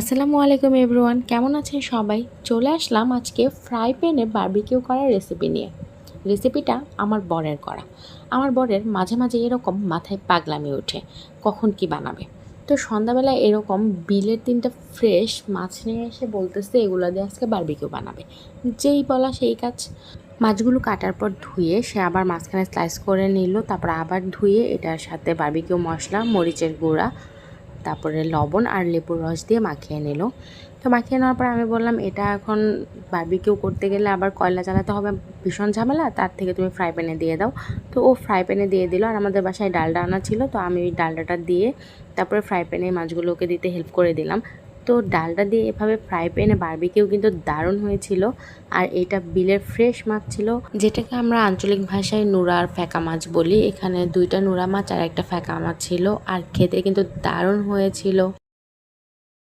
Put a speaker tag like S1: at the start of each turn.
S1: আসসালামু আলাইকুম এভরিওয়ান, কেমন আছেন সবাই? চলে আসলাম আজকে ফ্রাই প্যানে বারবিকিউ করার রেসিপি নিয়ে। রেসিপিটা আমার বরের করা। আমার বরের মাঝে মাঝে এরকম মাথায় পাগলামি ওঠে, কখন কি বানাবে। তো সন্ধ্যাবেলায় এরকম বিলের 3টা ফ্রেশ মাছ নিয়ে এসে বলতেছে এগুলো দিয়ে আজকে বারবিকিউ বানাবে। যেই বলা সেই কাজ। মাছগুলো কাটার পর ধুয়ে সে আবার মাঝখানে স্লাইস করে নিল, তারপর আবার ধুয়ে এটার সাথে বারবিকিউ মশলা, মরিচের গুঁড়া, তারপরে লবণ আর লেবুর রস দিয়ে মাখিয়ে নিল। তো মাখিয়ে নেওয়ার পর আমি বললাম, এটা এখন বারবিকিউ করতে গেলে আবার কয়লা জ্বালাতে হবে, ভীষণ ঝামেলা, তার থেকে তুমি ফ্রাই প্যানে দিয়ে দাও। তো ও ফ্রাই প্যানে দিয়ে দিল, আর আমাদের বাসায় ডালডা আনা ছিল, তো আমি ওই ডালডাটা দিয়ে তারপরে ফ্রাই প্যানে মাছগুলোকে দিতে হেল্প করে দিলাম। তো ডালটা দিয়ে এভাবে ফ্রাই প্যানে বারবিকিউ কিন্তু দারুণ হয়েছিল। আর এটা বিলের ফ্রেশ মাছ ছিল, যেটাকে আমরা আঞ্চলিক ভাষায় নুরা আর ফ্যাকা মাছ বলি। এখানে 2টা নুরা মাছ আর একটা ফ্যাকা মাছ ছিল, আর খেতে কিন্তু দারুণ হয়েছিল।